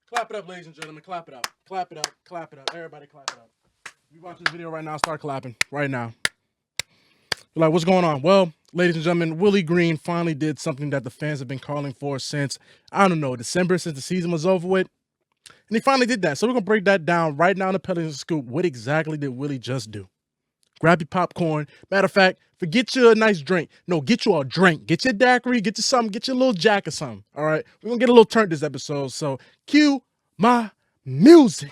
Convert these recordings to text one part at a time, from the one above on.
Clap it up, ladies and gentlemen. Clap it up. Clap it up. Clap it up. Everybody clap it up. You watch this video right now, start clapping right now. You're like, what's going on? Well, ladies and gentlemen, Willie Green finally did something that the fans have been calling for since, I don't know, December, since the season was over with. And he finally did that. So we're going to break that down right now in the Pelicans Scoop. What exactly did Willie just do? Grab your popcorn. Matter of fact, forget you a nice drink. No, get you a drink. Get your daiquiri, get you something, get you a little jack or something. All right? We're going to get a little turned this episode. So cue my music.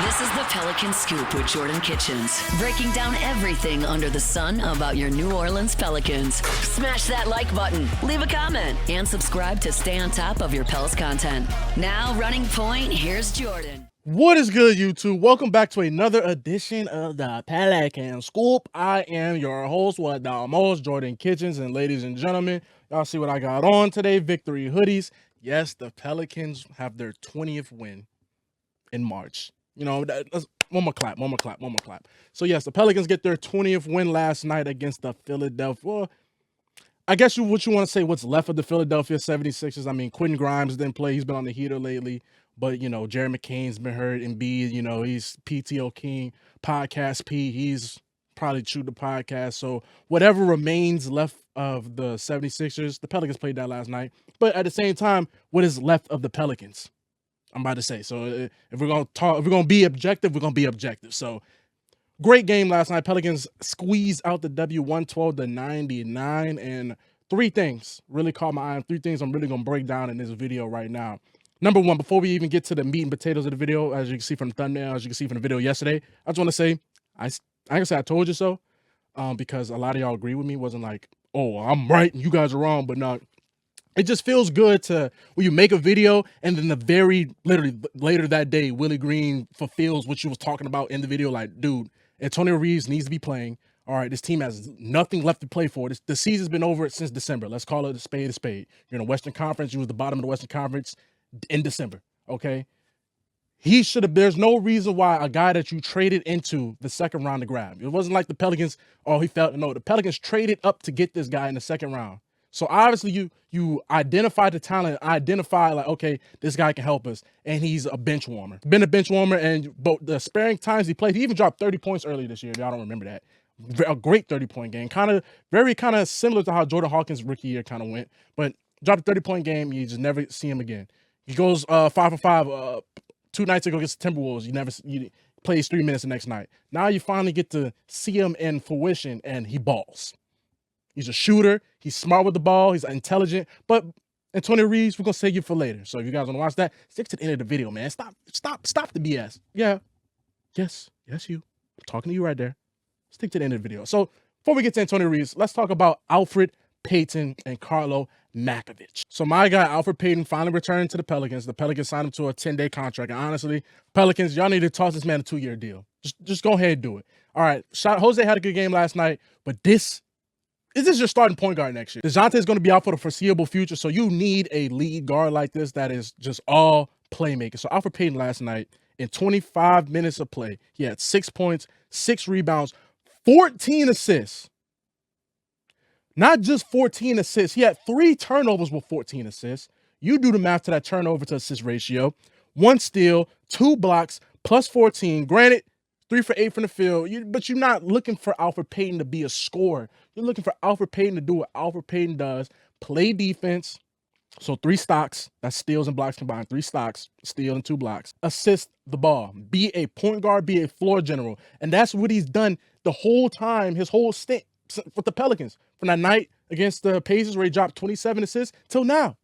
This is the Pelicans Scoop with Jordan Kitchens, breaking down everything under the sun about your New Orleans Pelicans. Smash that like button, leave a comment, and subscribe to stay on top of your Pels content. Now, running point, here's Jordan. What is good, YouTube? Welcome back to another edition of the Pelicans Scoop. I am your host with the most, Jordan Kitchens, and ladies and gentlemen, y'all see what I got on today, victory hoodies. Yes, the Pelicans have their 20th win in March. You know, one more clap. So yes, the Pelicans get their 20th win last night against the Philadelphia. Well, I guess what you want to say, what's left of the Philadelphia 76ers. I mean, Quentin Grimes didn't play. He's been on the heater lately. But, you know, Jerry McCain's been hurt. Embiid, you know, he's PTO King, Podcast P. He's probably chewed the podcast. So whatever remains left of the 76ers, the Pelicans played that last night. But at the same time, what is left of the Pelicans? I'm about to say. So if we're gonna be objective, we're gonna be objective. So great game last night. Pelicans squeezed out the W 112-99, and three things really caught my eye. Three things I'm really gonna break down in this video right now. Number one, before we even get to the meat and potatoes of the video, as you can see from the thumbnail, as you can see from the video yesterday, I just want to say I can say I told you so, because a lot of y'all agree with me. It wasn't like, oh, I'm right and you guys are wrong, but not. It just feels good to when you make a video and then literally later that day, Willie Green fulfills what you was talking about in the video. Like, dude, Antonio Reeves needs to be playing. All right, this team has nothing left to play for. The season's been over since December. Let's call it a spade a spade. You're in the Western Conference. You was the bottom of the Western Conference in December, okay? He should have, there's no reason why a guy that you traded into the second round to grab. It wasn't like the Pelicans, oh, he felt, no, the Pelicans traded up to get this guy in the second round. So obviously you identify the talent, identify like, okay, this guy can help us, and he's a bench warmer. Been a bench warmer, and both the sparing times he played, he even dropped 30 points earlier this year. If y'all don't remember that. A great 30-point game. Very similar to how Jordan Hawkins' rookie year kind of went, but dropped a 30-point game, you just never see him again. He goes 5 for 5 2 nights ago against the Timberwolves. He plays 3 minutes the next night. Now you finally get to see him in fruition, and he balls. He's a shooter. He's smart with the ball. He's intelligent. But Antonio Reeves, we're gonna save you for later. So if you guys want to watch that, stick to the end of the video, man. Stop the BS. Yeah. Yes, you. I'm talking to you right there. Stick to the end of the video. So before we get to Antonio Reeves, let's talk about Elfrid Payton and Carlo Makovich. So my guy, Elfrid Payton, finally returned to the Pelicans. The Pelicans signed him to a 10-day contract. And honestly, Pelicans, y'all need to toss this man a 2-year deal. Just go ahead and do it. All right. Jose had a good game last night, but this is your starting point guard next year. DeJounte is going to be out for the foreseeable future, so you need a lead guard like this that is just all playmaking. So Elfrid Payton last night, in 25 minutes of play, he had 6 points, 6 rebounds, 14 assists. Not just 14 assists. He had 3 turnovers with 14 assists. You do the math to that turnover to assist ratio. 1 steal, 2 blocks, plus 14. Granted, 3 for 8 from the field, but you're not looking for Elfrid Payton to be a scorer. You're looking for Elfrid Payton to do what Elfrid Payton does, play defense. So 3 stocks, that's steals and blocks combined. 3 stocks, steal and 2 blocks. Assist the ball. Be a point guard, be a floor general. And that's what he's done the whole time, his whole stint with the Pelicans. From that night against the Pacers where he dropped 27 assists till now.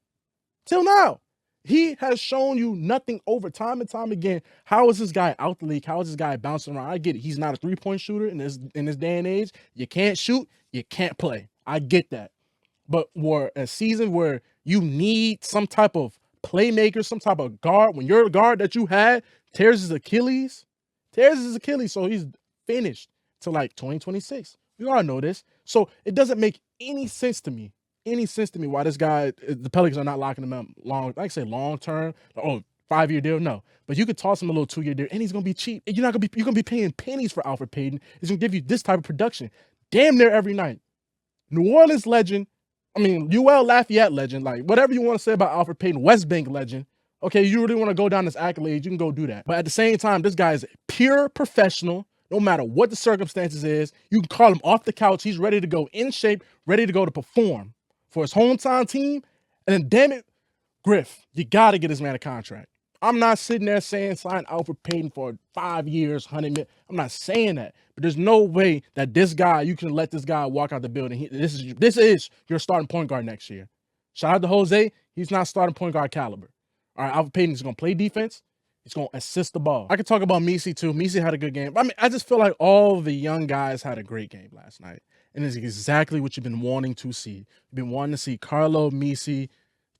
He has shown you nothing over time and time again. How is this guy out the league? How is this guy bouncing around? I get it. He's not a 3-point shooter in this day and age. You can't shoot, you can't play. I get that. But for a season where you need some type of playmaker, some type of guard, when your guard that you had tears his Achilles, so he's finished till like 2026. You all know this. So it doesn't make any sense to me why this guy, the Pelicans are not locking him up long term. Oh, 5-year deal, no. But you could toss him a little 2-year deal, and he's gonna be cheap. And you're gonna be paying pennies for Elfrid Payton. He's gonna give you this type of production, damn near every night. New Orleans legend, UL Lafayette legend, like whatever you want to say about Elfrid Payton, West Bank legend. Okay, you really want to go down this accolade, you can go do that. But at the same time, this guy is pure professional. No matter what the circumstances is, you can call him off the couch. He's ready to go in shape, ready to go to perform for his hometown team. And then, damn it, Griff, you got to get this man a contract. I'm not sitting there saying sign Elfrid Payton for 5 years, 100 million. I'm not saying that. But there's no way that this guy, you can let this guy walk out the building. This is your starting point guard next year. Shout out to Jose. He's not starting point guard caliber. All right, Elfrid Payton is going to play defense. He's going to assist the ball. I could talk about Misi too. Misi had a good game. I mean, I just feel like all the young guys had a great game last night. And it's exactly what you've been wanting to see. You've been wanting to see Carlo, Misi,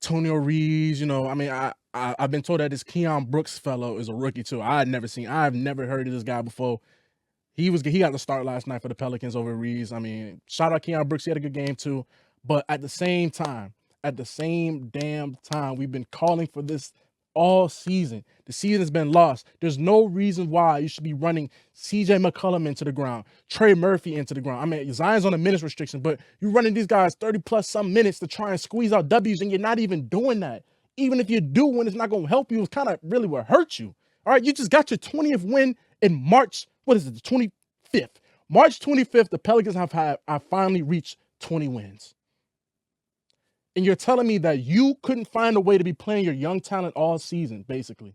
Antonio Reeves. You know, I mean, I've been told that this Keon Brooks fellow is a rookie too. I've never heard of this guy before. He got the start last night for the Pelicans over Reeves. I mean, shout out Keon Brooks. He had a good game too. But at the same damn time, we've been calling for this all season. The season has been lost. There's no reason why you should be running CJ McCollum into the ground, Trey Murphy into the ground. I mean, Zion's on a minutes restriction, but you're running these guys 30 plus some minutes to try and squeeze out W's, and you're not even doing that. Even if you do win, it's not going to help you. It's kind of really what hurt you. All right, you just got your 20th win in March. What is it, the 25th? March 25th, the Pelicans have finally reached 20 wins. And you're telling me that you couldn't find a way to be playing your young talent all season, basically.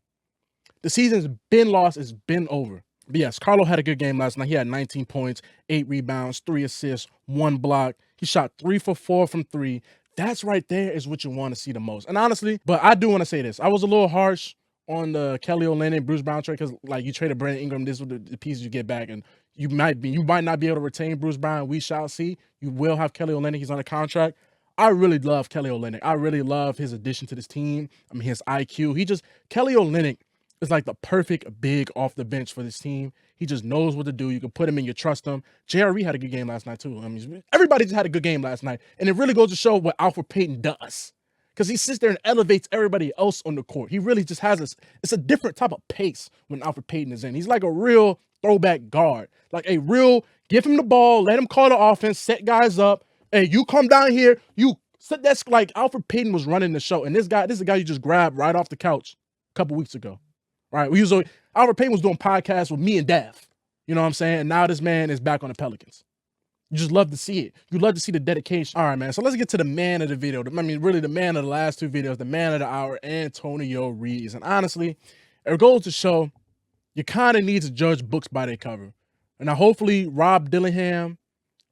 The season's been lost. It's been over. But yes, Carlo had a good game last night. He had 19 points, 8 rebounds, 3 assists, 1 block. He shot 3 for 4 from 3. That's right there is what you want to see the most. And honestly, but I do want to say this. I was a little harsh on the Kelly Olynyk, Bruce Brown trade because, like, you traded Brandon Ingram. This is the pieces you get back. And you might not be able to retain Bruce Brown. We shall see. You will have Kelly Olynyk. He's on a contract. I really love Kelly Olynyk. I really love his addition to this team. I mean, his IQ. Kelly Olynyk is like the perfect big off the bench for this team. He just knows what to do. You can put him in, you trust him. JRE had a good game last night too. I mean, everybody just had a good game last night. And it really goes to show what Elfrid Payton does. Because he sits there and elevates everybody else on the court. He really just has this, it's a different type of pace when Elfrid Payton is in. He's like a real throwback guard. Like a real, give him the ball, let him call the offense, set guys up. Hey, you come down here, you sit. That's like Elfrid Payton was running the show. And this is a guy you just grabbed right off the couch a couple weeks ago. Right? Elfrid Payton was doing podcasts with me and Dav. You know what I'm saying? And now this man is back on the Pelicans. You just love to see it. You love to see the dedication. All right, man. So let's get to the man of the video. I mean, really the man of the last 2 videos, the man of the hour, Antonio Reeves. And honestly, it goes to show you kind of need to judge books by their cover. And now hopefully Rob Dillingham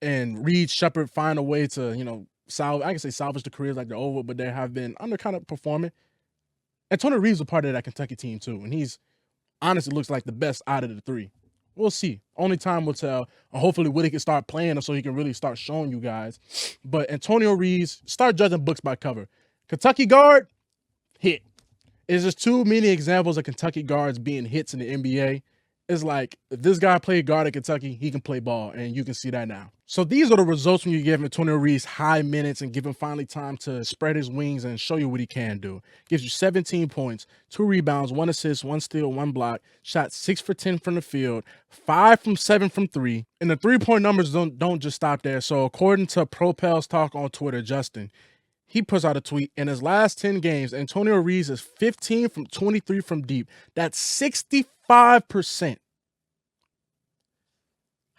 and Reed Shepard find a way to, you know, salvage the careers like they're over, but they have been under kind of performing. Antonio Reeves is a part of that Kentucky team too, and he's honestly looks like the best out of the 3. We'll see. Only time will tell. Hopefully Willie can start playing him so he can really start showing you guys. But Antonio Reeves, start judging books by cover. Kentucky guard, hit. It's just too many examples of Kentucky guards being hits in the NBA. It's like, if this guy played guard at Kentucky, he can play ball, and you can see that now. So these are the results when you give Antonio Reeves high minutes and give him finally time to spread his wings and show you what he can do. Gives you 17 points, 2 rebounds, 1 assist, 1 steal, 1 block, shot 6 for 10 from the field, 5 from 7 from 3. And the 3-point numbers don't just stop there. So according to Propels Talk on Twitter, Justin, he puts out a tweet. In his last 10 games, Antonio Reeves is 15 from 23 from deep. That's 65%.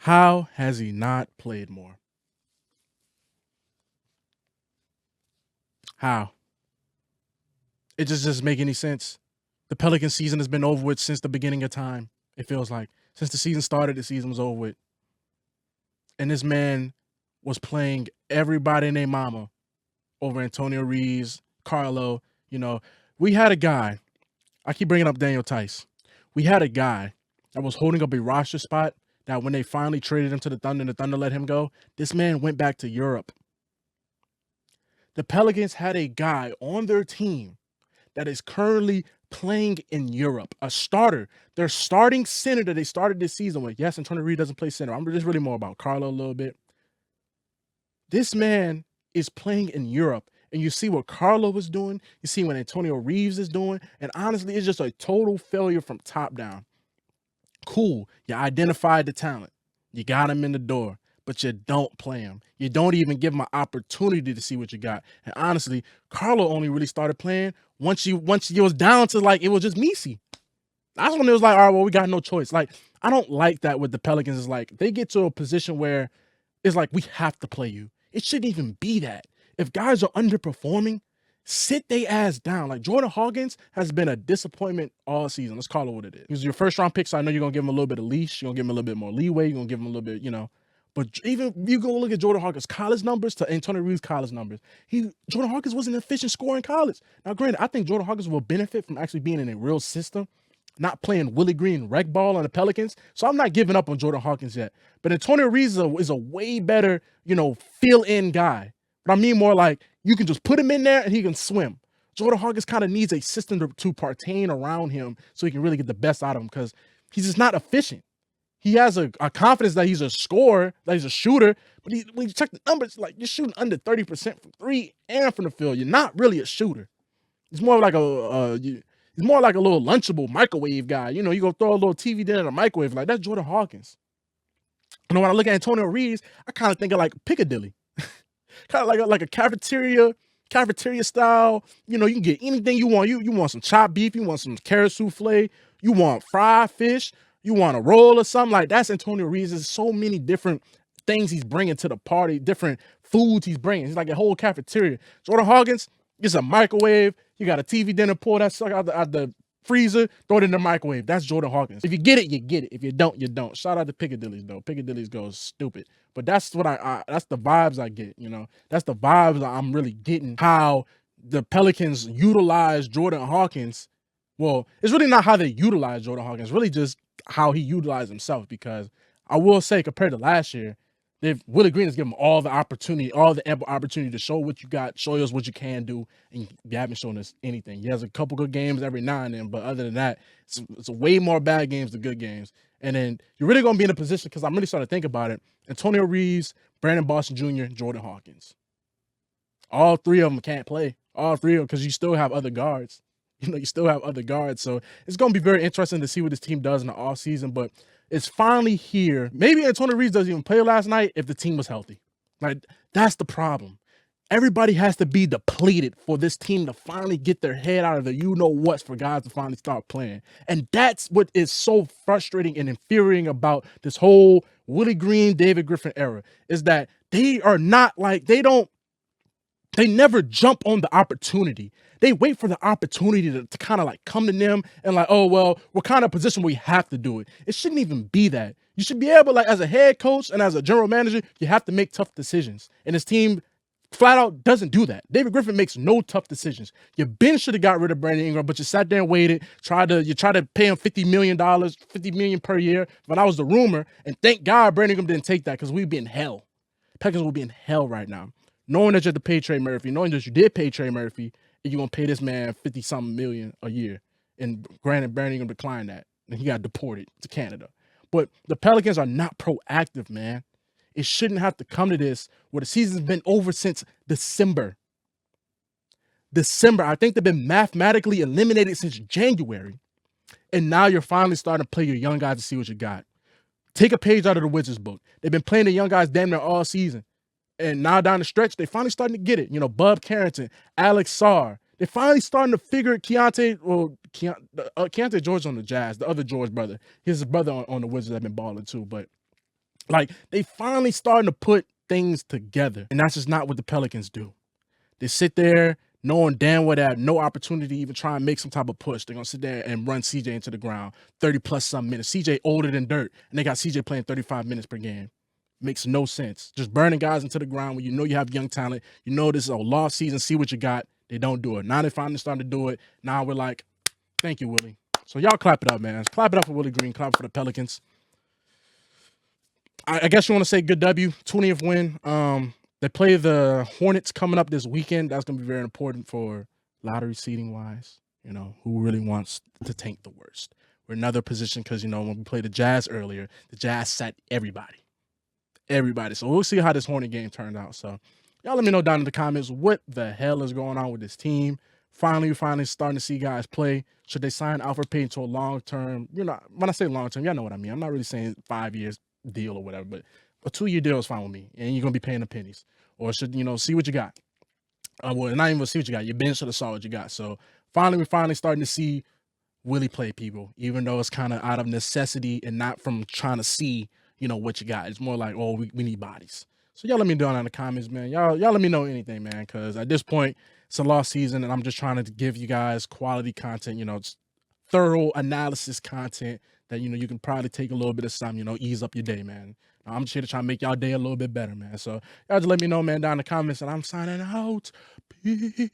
How has he not played more? How? It just doesn't make any sense. The Pelican season has been over with since the beginning of time. It feels like. Since the season started, the season was over with. And this man was playing everybody and their mama over Antonio Reeves, Carlo. You know, we had a guy. I keep bringing up Daniel Tice. We had a guy that was holding up a roster spot that when they finally traded him to the Thunder and the Thunder let him go, this man went back to Europe. The Pelicans had a guy on their team that is currently playing in Europe, a starter. Their starting center that they started this season with. Yes, Antonio Reeves doesn't play center. I'm just really more about Carlo a little bit. This man is playing in Europe, and you see what Carlo is doing. You see what Antonio Reeves is doing. And honestly, it's just a total failure from top down. Cool. You identified the talent. You got him in the door. but you don't play him. You don't even give him an opportunity to see what you got. And honestly, Carlo only really started playing once you was down to like it was just Messi. That's when it was like, all right, well, we got no choice. Like, I don't like that with the Pelicans. It's like they get to a position where it's like we have to play you. It shouldn't even be that. If guys are underperforming, sit they ass down. Like Jordan Hawkins has been a disappointment all season. Let's call it what it is. He was your first round pick, so I know you're gonna give him a little bit of leash. You're gonna give him a little bit more leeway. You're gonna give him a little bit, But even you go look at Jordan Hawkins' college numbers to Antonio Reeves' college numbers. Jordan Hawkins was an efficient scorer in college. Now, granted, I think Jordan Hawkins will benefit from actually being in a real system, not playing Willie Green rec ball on the Pelicans. So I'm not giving up on Jordan Hawkins yet. But Antonio Reeves is a way better, fill-in guy. But I mean more like you can just put him in there and he can swim. Jordan Hawkins kind of needs a system to pertain around him so he can really get the best out of him because he's just not efficient. He has a confidence that he's a scorer, that he's a shooter, but when you check the numbers, like you're shooting under 30% from three and from the field. You're not really a shooter. It's more like he's more like a little lunchable microwave guy. You go throw a little TV dinner in a microwave. Like that's Jordan Hawkins. When I look at Antonio Reeves, I kind of think of like Piccadilly, kind of like a cafeteria style. You can get anything you want. You want some chopped beef, you want some carrot souffle, you want fried fish, you want a roll or something. Like that's Antonio Reeves. There's so many different things he's bringing to the party, different foods he's bringing. He's like a whole cafeteria. Jordan Hawkins, it's a microwave. You got a TV dinner, pull that sucker out the freezer, throw it in the microwave. That's Jordan Hawkins. If you get it, you get it. If you don't, you don't. Shout out to Piccadilly's though. Piccadilly's goes stupid. But that's what that's the vibes I get, That's the vibes I'm really getting. How the Pelicans utilize Jordan Hawkins. Well, it's really not how they utilize Jordan Hawkins, really just how he utilized himself. Because I will say, compared to last year, Willie Green has given him all the ample opportunity to show what you got, show us what you can do, and you haven't shown us anything. He has a couple good games every now and then, but other than that, it's way more bad games than good games. And then you're really going to be in a position, because I'm really starting to think about it, Antonio Reeves, Brandon Boston Jr., Jordan Hawkins. All three of them can't play. All three of them, because you still have other guards. You still have other guards. So it's going to be very interesting to see what this team does in the offseason, but it's finally here. Maybe Antonio Reeves doesn't even play last night if the team was healthy. Like, that's the problem. Everybody has to be depleted for this team to finally get their head out of the you-know-whats for guys to finally start playing. And that's what is so frustrating and infuriating about this whole Willie Green, David Griffin era, is that they are not like, they never jump on the opportunity. They wait for the opportunity to kind of like come to them and like, oh, well, we're kind of in a position where we have to do it. It shouldn't even be that. You should be able, like, as a head coach and as a general manager, you have to make tough decisions. And this team flat out doesn't do that. David Griffin makes no tough decisions. Your bench should have got rid of Brandon Ingram, but you sat there and waited, you tried to pay him $50 million per year. But that was the rumor. And thank God Brandon Ingram didn't take that, because we'd be in hell. Pelicans will be in hell right now. Knowing that you have to pay Trey Murphy, knowing that you did pay Trey Murphy, and you're going to pay this man 50-something million a year. And granted, Brandon Ingram declined that, and he got deported to Canada. But the Pelicans are not proactive, man. It shouldn't have to come to this where the season's been over since December. I think they've been mathematically eliminated since January. And now you're finally starting to play your young guys to see what you got. Take a page out of the Wizards book. They've been playing the young guys damn near all season. And now down the stretch, they finally starting to get it. Bub Carrington, Alex Sarr. They're finally starting to figure Keontae George on the Jazz, the other George brother. His brother on the Wizards have been balling too. But, like, they finally starting to put things together. And that's just not what the Pelicans do. They sit there knowing damn well they have no opportunity to even try and make some type of push. They're going to sit there and run CJ into the ground 30-plus some minutes. CJ older than dirt. And they got CJ playing 35 minutes per game. Makes no sense. Just burning guys into the ground when you have young talent. This is a lost season. See what you got. They don't do it. Now they finally starting to do it. Now we're like, thank you, Willie. So y'all clap it up, man. Clap it up for Willie Green. Clap it for the Pelicans. I guess you want to say good W. 20th win. They play the Hornets coming up this weekend. That's going to be very important for lottery seeding wise. Who really wants to tank the worst. We're in another position because, when we played the Jazz earlier, the Jazz sat everybody. So we'll see how this Hornet game turned out. So y'all let me know down in the comments what the hell is going on with this team. Finally starting to see guys play. Should they sign Elfrid Payton to a long-term, when I say long-term, y'all know what I mean. I'm not really saying 5 years deal or whatever, but A 2-year deal is fine with me, and you're gonna be paying the pennies. Or should see what you got. Well, not even see what you got. Your bench should have saw what you got. So we're finally starting to see Willie play people, even though it's kind of out of necessity and not from trying to see, what you got. It's more like, oh, we need bodies. So y'all let me know down in the comments, man. Y'all let me know anything, man, because at this point, it's a lost season, and I'm just trying to give you guys quality content, it's thorough analysis content that, you can probably take a little bit of time, ease up your day, man. I'm just here to try to make y'all day a little bit better, man. So y'all just let me know, man, down in the comments, and I'm signing out. Peace.